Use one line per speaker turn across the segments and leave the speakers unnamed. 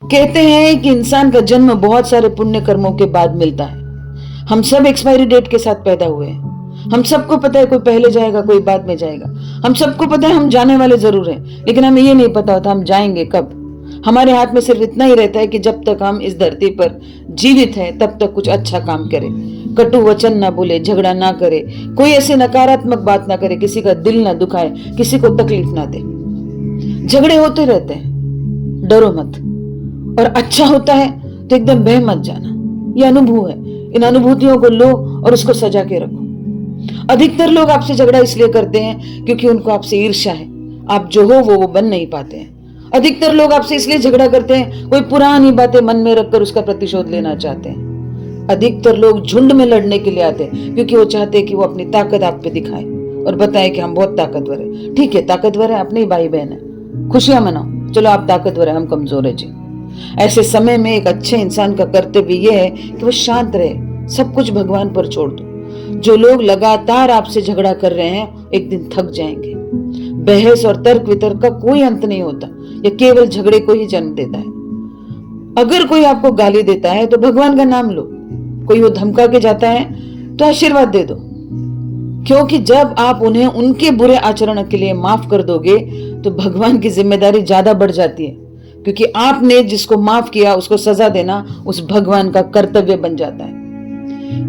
कहते हैं कि इंसान का जन्म बहुत सारे पुण्य कर्मों के बाद मिलता है। हम सब एक्सपायरी डेट के साथ पैदा हुए हैं। हम सबको पता है कोई पहले जाएगा, कोई बाद में जाएगा। हम सबको पता है हम जाने वाले जरूर हैं, लेकिन हमें ये नहीं पता होता हम जाएंगे कब। हमारे हाथ में सिर्फ इतना ही रहता है कि जब तक हम इस धरती पर जीवित हैं तब तक कुछ अच्छा काम करें, कटु वचन ना बोले, झगड़ा ना करे, कोई ऐसी नकारात्मक बात ना करे, किसी का दिल ना दुखाए, किसी को तकलीफ ना दे। झगड़े होते रहते हैं, डरो मत। और अच्छा होता है तो एकदम बह मत जाना। यह अनुभव है, इन अनुभूतियों को लो और उसको सजा के रखो। अधिकतर लोग आपसे झगड़ा इसलिए करते हैं क्योंकि उनको आपसे ईर्ष्या है। आप जो हो वो बन नहीं पाते हैं। अधिकतर लोग आपसे इसलिए झगड़ा करते हैं, कोई पुरानी बातें मन में रखकर उसका प्रतिशोध लेना चाहते हैं। अधिकतर लोग झुंड में लड़ने के लिए आते हैं क्योंकि वो चाहते हैं कि वो अपनी ताकत आप पे दिखाएं और बताएं कि हम बहुत ताकतवर है। ठीक है, ताकतवर है, अपने ही भाई बहन है, खुशियां मनाओ। चलो आप ताकतवर है, हम कमजोर है जी। ऐसे समय में एक अच्छे इंसान का कर्तव्य यह है कि वो शांत रहे, सब कुछ भगवान पर छोड़ दो। जो लोग लगातार आपसे झगड़ा कर रहे हैं एक दिन थक जाएंगे। बहस और तर्क वितर्क का कोई अंत नहीं होता, यह केवल झगड़े को ही जन्म देता है। अगर कोई आपको गाली देता है तो भगवान का नाम लो, कोई वो धमका के जाता है तो आशीर्वाद दे दो, क्योंकि जब आप उन्हें उनके बुरे आचरण के लिए माफ कर दोगे तो भगवान की जिम्मेदारी ज्यादा बढ़ जाती है, क्योंकि आपने जिसको माफ किया उसको सजा देना उस भगवान का कर्तव्य बन जाता है।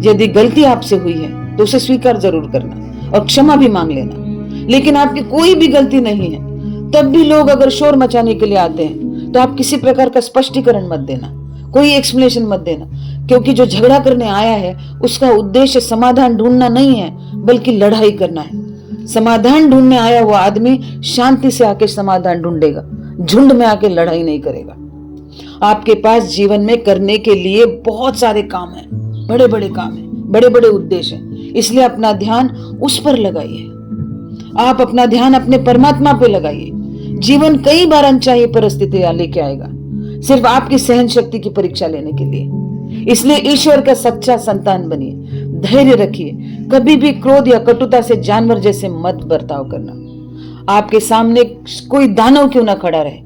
यदि गलती आपसे हुई है तो उसे स्वीकार जरूर करना और क्षमा भी मांग लेना। लेकिन आपकी कोई भी गलती नहीं है तब भी लोग अगर शोर मचाने के लिए आते हैं तो आप किसी प्रकार का स्पष्टीकरण मत देना, कोई एक्सप्लेनेशन मत देना, क्योंकि जो झगड़ा करने आया है उसका उद्देश्य समाधान ढूंढना नहीं है बल्कि लड़ाई करना है। समाधान ढूंढने आया हुआ आदमी शांति से आके समाधान ढूंढेगा, झुंड में आके लड़ाई नहीं करेगा। आपके पास जीवन में करने के लिए बहुत सारे काम हैं, बड़े बड़े काम हैं, बड़े बड़े उद्देश्य हैं, इसलिए अपना ध्यान उस पर लगाइए। आप अपना ध्यान अपने परमात्मा पे लगाइए। जीवन कई बार अनचाही परिस्थितियां लेके आएगा, सिर्फ आपकी सहन शक्ति की परीक्षा लेने के लिए। इसलिए ईश्वर का सच्चा संतान बनिए, धैर्य रखिए, कभी भी क्रोध या कटुता से जानवर जैसे मत बर्ताव करना। आपके सामने कोई दानव क्यों ना खड़ा रहे,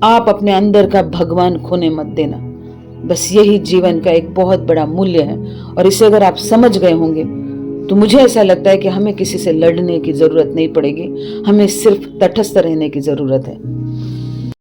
आप अपने अंदर का भगवान खोने मत देना। बस यही जीवन का एक बहुत बड़ा मूल्य है, और इसे अगर आप समझ गए होंगे तो मुझे ऐसा लगता है कि हमें किसी से लड़ने की जरूरत नहीं पड़ेगी, हमें सिर्फ तटस्थ रहने की जरूरत है।